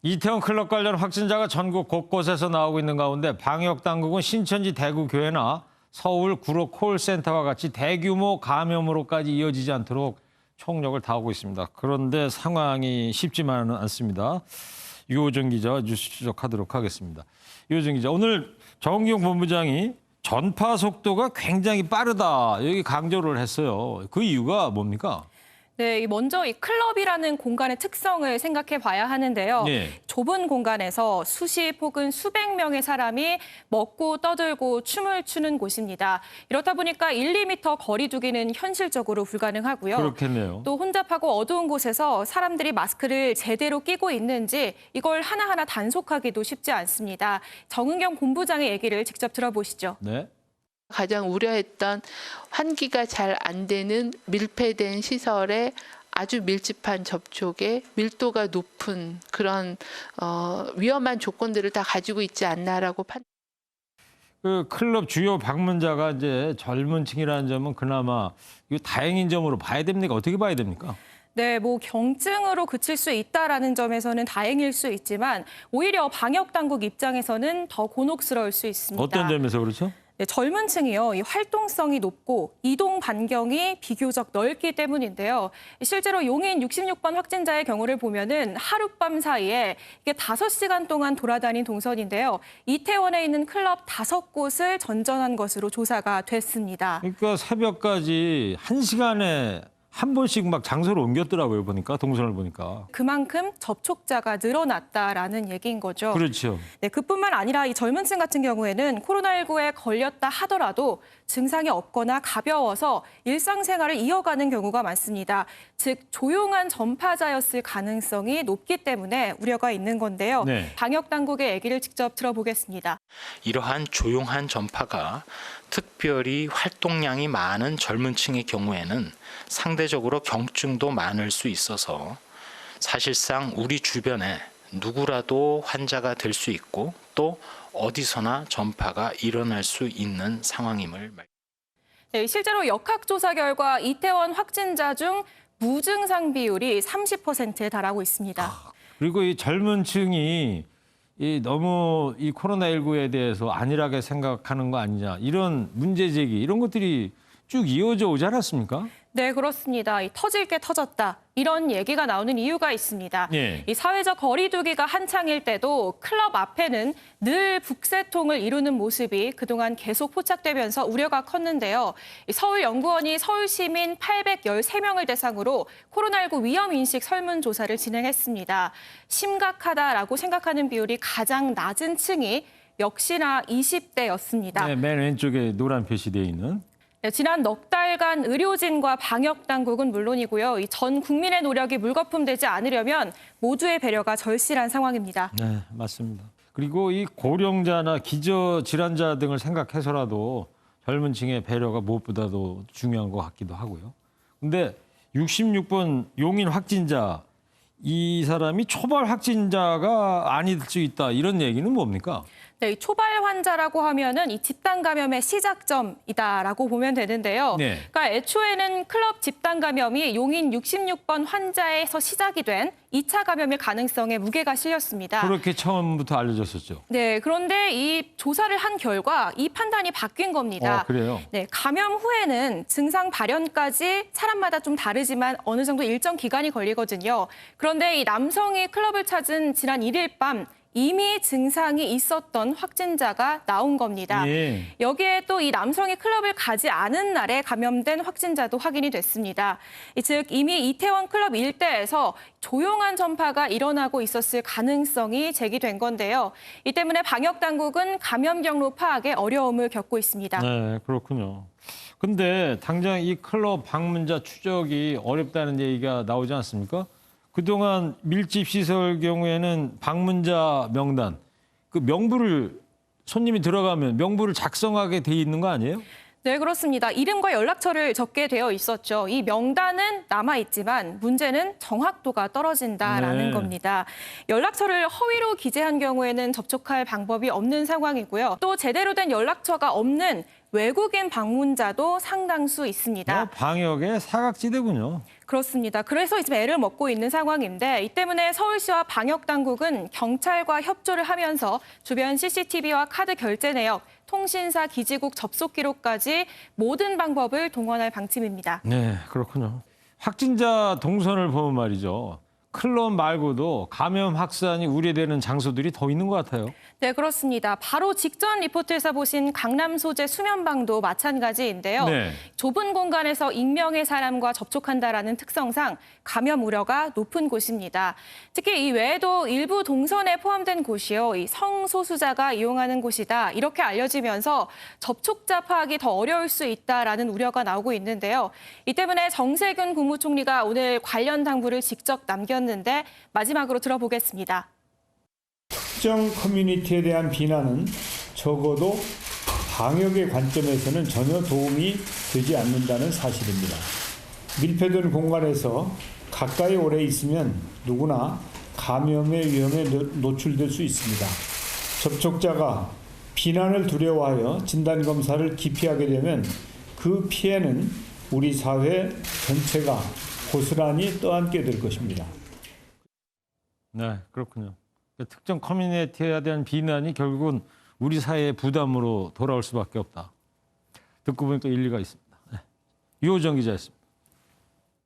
이태원 클럽 관련 확진자가 전국 곳곳에서 나오고 있는 가운데 방역당국은 신천지 대구교회나 서울 구로 콜센터와 같이 대규모 감염으로까지 이어지지 않도록 총력을 다하고 있습니다. 그런데 상황이 쉽지만은 않습니다. 유호정 기자와 뉴스 추적하도록 하겠습니다. 유호정 기자, 오늘 정기용 본부장이 전파 속도가 굉장히 빠르다 여기 강조를 했어요. 그 이유가 뭡니까? 네, 먼저 이 클럽이라는 공간의 특성을 생각해 봐야 하는데요. 네. 좁은 공간에서 수십 혹은 수백 명의 사람이 먹고 떠들고 춤을 추는 곳입니다. 이렇다 보니까 1, 2m 거리 두기는 현실적으로 불가능하고요. 그렇겠네요. 또 혼잡하고 어두운 곳에서 사람들이 마스크를 제대로 끼고 있는지 이걸 하나하나 단속하기도 쉽지 않습니다. 정은경 본부장의 얘기를 직접 들어보시죠. 네. 가장 우려했던 환기가 잘 안 되는 밀폐된 시설에 아주 밀집한 접촉에 밀도가 높은 그런 위험한 조건들을 다 가지고 있지 않나라고 그 클럽 주요 방문자가 이제 젊은 층이라는 점은 그나마 이거 다행인 점으로 봐야 됩니까? 어떻게 봐야 됩니까? 네, 경증으로 그칠 수 있다라는 점에서는 다행일 수 있지만 오히려 방역 당국 입장에서는 더 곤혹스러울 수 있습니다. 어떤 점에서 그렇죠? 네, 젊은 층이요, 이 활동성이 높고 이동 반경이 비교적 넓기 때문인데요. 실제로 용인 66번 확진자의 경우를 보면은 하룻밤 사이에 이게 5시간 동안 돌아다닌 동선인데요. 이태원에 있는 클럽 5곳을 전전한 것으로 조사가 됐습니다. 그러니까 새벽까지 1시간에 한 번씩 막 장소를 옮겼더라고요, 보니까 동선을 보니까. 그만큼 접촉자가 늘어났다라는 얘기인 거죠. 그렇죠. 네, 그뿐만 아니라 이 젊은 층 같은 경우에는 코로나19에 걸렸다 하더라도 증상이 없거나 가벼워서 일상생활을 이어가는 경우가 많습니다. 즉 조용한 전파자였을 가능성이 높기 때문에 우려가 있는 건데요. 네. 방역 당국의 얘기를 직접 들어보겠습니다. 이러한 조용한 전파가 특별히 활동량이 많은 젊은 층의 경우에는 상대적으로 경증도 많을 수 있어서 사실상 우리 주변에 누구라도 환자가 될 수 있고 또 어디서나 전파가 일어날 수 있는 상황임을 네, 실제로 역학조사 결과 이태원 확진자 중 무증상 비율이 30%에 달하고 있습니다. 그리고 이 젊은 층이 너무 이 코로나19에 대해서 안일하게 생각하는 거 아니냐 이런 문제 제기 이런 것들이 쭉 이어져 오지 않았습니까? 네, 그렇습니다. 터질 게 터졌다. 이런 얘기가 나오는 이유가 있습니다. 예. 이 사회적 거리 두기가 한창일 때도 클럽 앞에는 늘 북새통을 이루는 모습이 그동안 계속 포착되면서 우려가 컸는데요. 서울연구원이 서울시민 813명을 대상으로 코로나19 위험인식 설문조사를 진행했습니다. 심각하다라고 생각하는 비율이 가장 낮은 층이 역시나 20대였습니다. 네, 맨 왼쪽에 노란 표시되어 있는. 네, 지난 넉 달간 의료진과 방역 당국은 물론이고요. 이 전 국민의 노력이 물거품되지 않으려면 모두의 배려가 절실한 상황입니다. 네, 맞습니다. 그리고 이 고령자나 기저질환자 등을 생각해서라도 젊은 층의 배려가 무엇보다도 중요한 것 같기도 하고요. 근데 66번 용인 확진자, 이 사람이 초발 확진자가 아닐 수 있다. 이런 얘기는 뭡니까? 네, 이 초발 환자라고 하면은 이 집단 감염의 시작점이다라고 보면 되는데요. 네. 그러니까 애초에는 클럽 집단 감염이 용인 66번 환자에서 시작이 된 2차 감염일 가능성에 무게가 실렸습니다. 그렇게 처음부터 알려졌었죠. 네, 그런데 이 조사를 한 결과 이 판단이 바뀐 겁니다. 그래요? 네, 감염 후에는 증상 발현까지 사람마다 좀 다르지만 어느 정도 일정 기간이 걸리거든요. 그런데 이 남성이 클럽을 찾은 지난 1일 밤 이미 증상이 있었던 확진자가 나온 겁니다. 예. 여기에 또 이 남성이 클럽을 가지 않은 날에 감염된 확진자도 확인이 됐습니다. 즉 이미 이태원 클럽 일대에서 조용한 전파가 일어나고 있었을 가능성이 제기된 건데요. 이 때문에 방역 당국은 감염 경로 파악에 어려움을 겪고 있습니다. 네, 그렇군요. 근데 당장 이 클럽 방문자 추적이 어렵다는 얘기가 나오지 않습니까? 그동안 밀집 시설 경우에는 방문자 명단, 그 명부를 손님이 들어가면 명부를 작성하게 돼 있는 거 아니에요? 네, 그렇습니다. 이름과 연락처를 적게 되어 있었죠. 이 명단은 남아있지만 문제는 정확도가 떨어진다라는 네. 겁니다. 연락처를 허위로 기재한 경우에는 접촉할 방법이 없는 상황이고요. 또 제대로 된 연락처가 없는 외국인 방문자도 상당수 있습니다. 방역의 사각지대군요. 그렇습니다. 그래서 지금 애를 먹고 있는 상황인데 이 때문에 서울시와 방역당국은 경찰과 협조를 하면서 주변 CCTV와 카드 결제 내역, 통신사 기지국 접속 기록까지 모든 방법을 동원할 방침입니다. 네, 그렇군요. 확진자 동선을 보면 말이죠. 클럽 말고도 감염 확산이 우려되는 장소들이 더 있는 것 같아요. 네, 그렇습니다. 바로 직전 리포트에서 보신 강남 소재 수면방도 마찬가지인데요. 네. 좁은 공간에서 익명의 사람과 접촉한다라는 특성상 감염 우려가 높은 곳입니다. 특히 이 외에도 일부 동선에 포함된 곳이요. 이 성소수자가 이용하는 곳이다. 이렇게 알려지면서 접촉자 파악이 더 어려울 수 있다라는 우려가 나오고 있는데요. 이 때문에 정세균 국무총리가 오늘 관련 당부를 직접 남겼는데 마지막으로 들어보겠습니다. 특정 커뮤니티에 대한 비난은 적어도 방역의 관점에서는 전혀 도움이 되지 않는다는 사실입니다. 밀폐된 공간에서 가까이 오래 있으면 누구나 감염의 위험에 노출될 수 있습니다. 접촉자가 비난을 두려워하여 진단검사를 기피하게 되면 그 피해는 우리 사회 전체가 고스란히 떠안게 될 것입니다. 네, 그렇군요. 특정 커뮤니티에 대한 비난이 결국은 우리 사회의 부담으로 돌아올 수밖에 없다. 듣고 보니까 일리가 있습니다. 네. 유호정 기자였습니다.